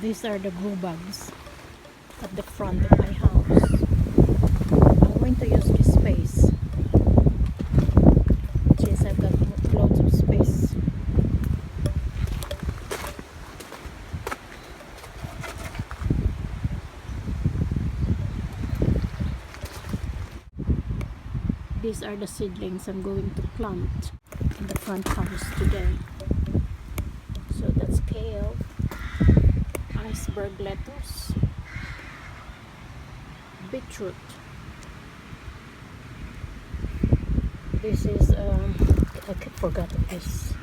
These are the grow bags at the front of my house. I'm going to use this space since I've got loads of space. These are the seedlings I'm going to plant in the front house today. So that's kale, iceberg lettuce, beetroot. This is I forgot of this.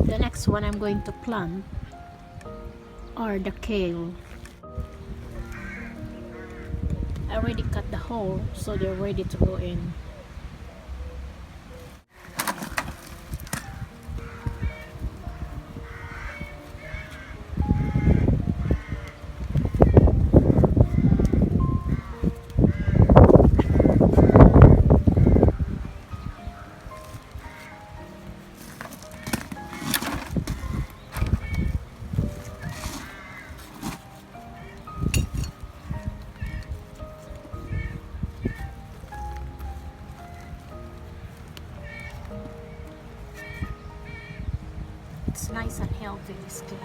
The next one I'm going to plant are the kale. I already cut the hole so they're ready to go in. It's nice and healthy, this kale.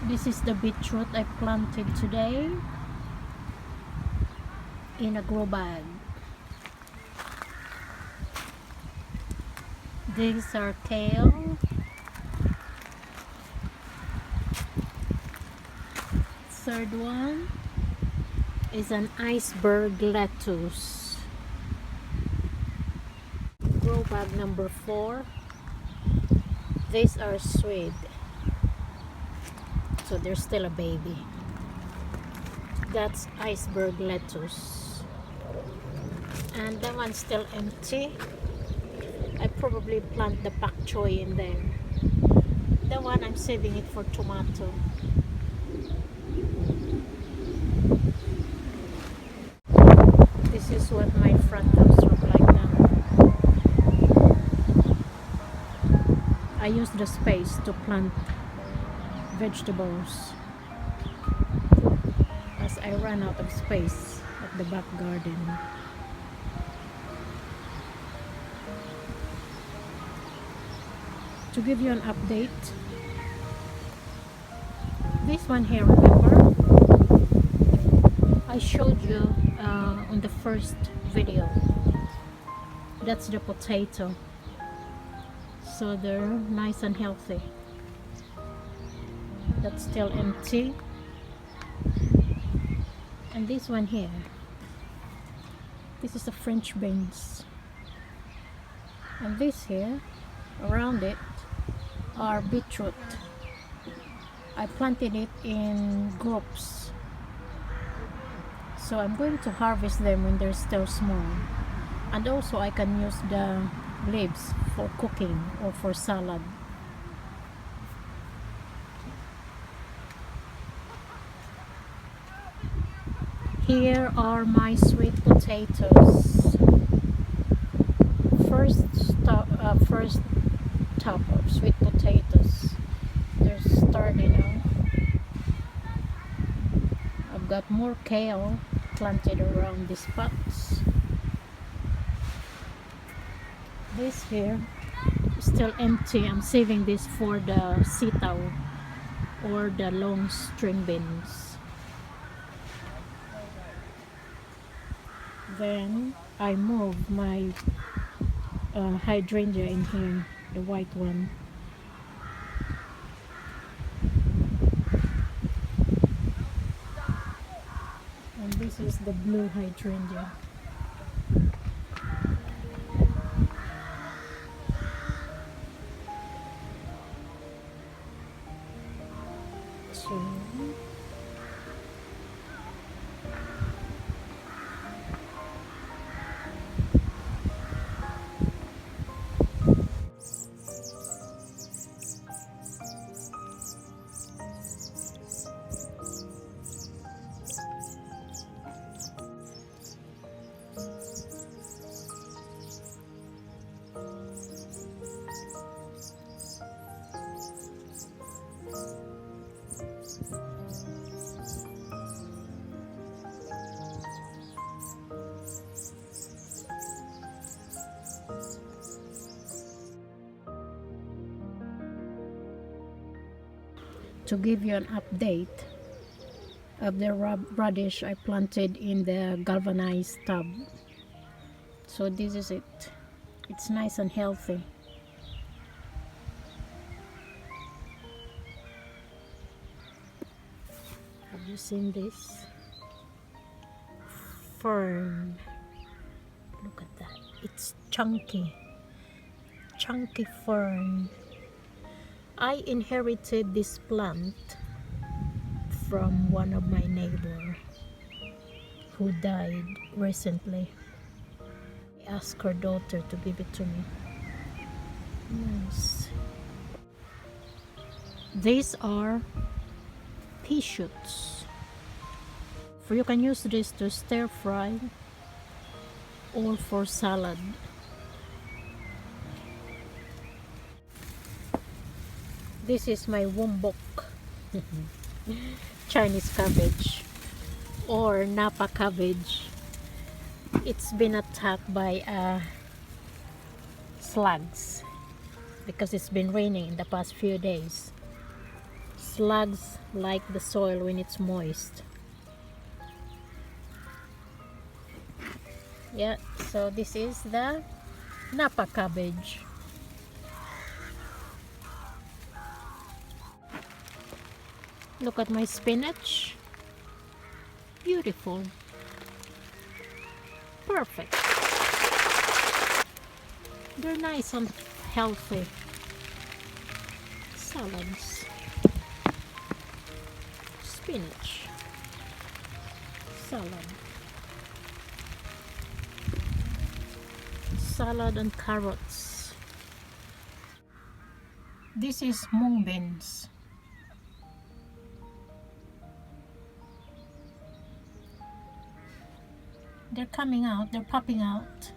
This is the beetroot I planted today in a grow bag. These are kale. Third one is an iceberg lettuce. bag number 4. These are Swede, so they're still a baby. That's Iceberg Lettuce, and that one's still empty. I probably plant the pak choy in there. The one I'm saving it for tomato. This is what my front house look like now. I use the space to plant vegetables as I ran out of space at the back garden. To give you an update, this one here, remember I showed you on the first video, that's the potato, so they're nice and healthy. That's still empty. And this one here, this is the French beans, and this here around it are beetroot. I planted it in groups, so I'm going to harvest them when they're still small, and also I can use the leaves for cooking or for salad. Here are my sweet potatoes. First top of sweet potatoes. They're starting out. I've got more kale planted around these pots. This here is still empty. I'm saving this for the sitaw or the long string beans. Then I move my hydrangea in here, the white one. And this is the blue hydrangea. Two. To give you an update of the radish I planted in the galvanized tub. So this is it. It's nice and healthy. Have you seen this? Fern. Look at that. It's chunky. Chunky fern. I inherited this plant from one of my neighbors who died recently. I asked her daughter to give it to me. Nice. These are pea shoots. For you can use this to stir fry or for salad. This is my wumbok Chinese cabbage or Napa cabbage. It's been attacked by slugs because it's been raining in the past few days. Slugs like the soil when it's moist. Yeah, so this is the Napa cabbage. Look at my spinach. Beautiful. Perfect. They're nice and healthy. Salads. Spinach. Salad. Salad and carrots. This is mung beans. They're coming out, they're popping out.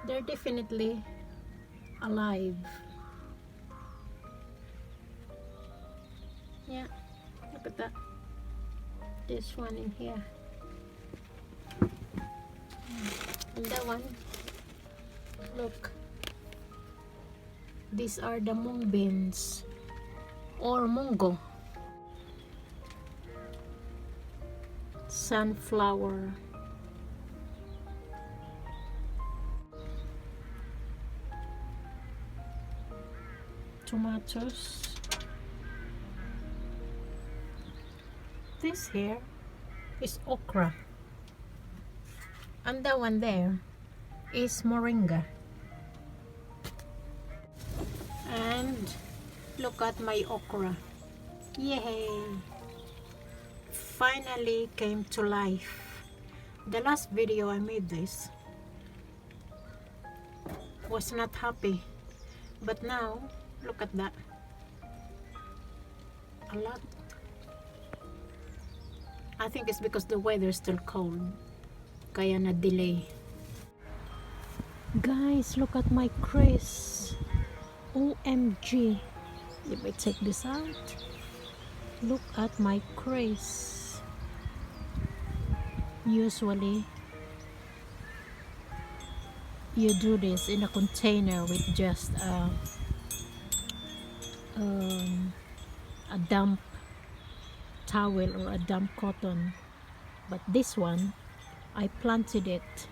They're definitely alive. Yeah, look at that. This one in here. And that one. Look. These are the mung beans or mungo. Sunflower. Tomatoes. This here is okra. And that one there is moringa. And look at my okra. Yay! Finally came to life. The last video I made this was not happy, but now look at that. A lot. I think it's because the weather is still cold, kaya na delay. Guys, look at my Cress. OMG. If I take this out, look at my Cress. Usually you do this in a container with just a damp towel or a damp cotton, but this one I planted it,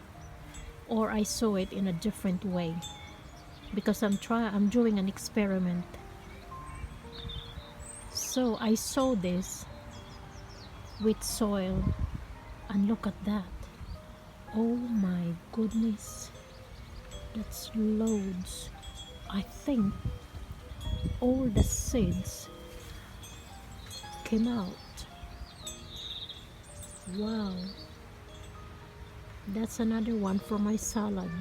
or I sow it in a different way, because I'm doing an experiment. So I sow this with soil, and look at that. Oh my goodness, that's loads. I think all the seeds came out. Wow, that's another one for my salad.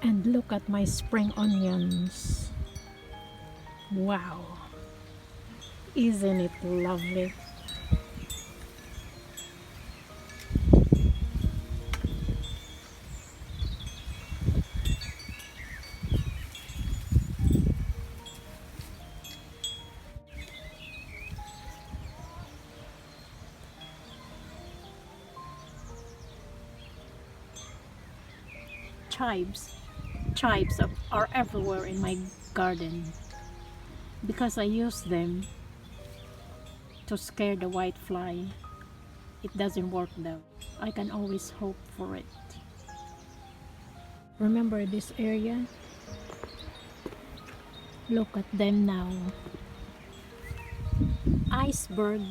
And look at my spring onions. Wow, isn't it lovely? Chives are everywhere in my garden because I use them to scare the white fly. It doesn't work though. I can always hope for it. Remember this area? Look at them now. Iceberg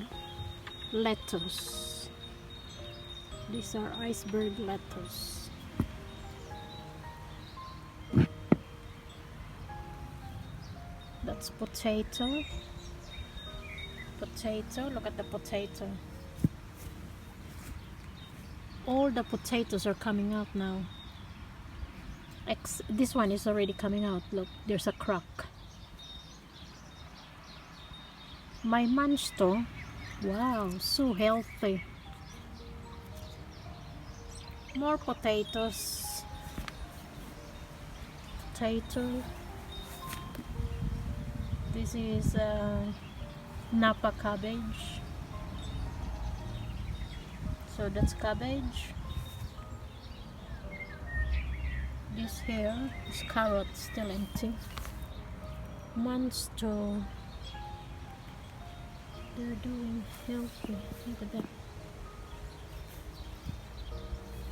lettuce. These are iceberg lettuce. That's potato. Look at the potato. All the potatoes are coming out now. This one is already coming out. Look, there's a crack. My mansto, wow, so healthy. More potatoes. Potato. This is Napa cabbage. So that's cabbage. This here is carrot, still empty. Monster. They're doing healthy. Look at that.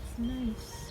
It's nice.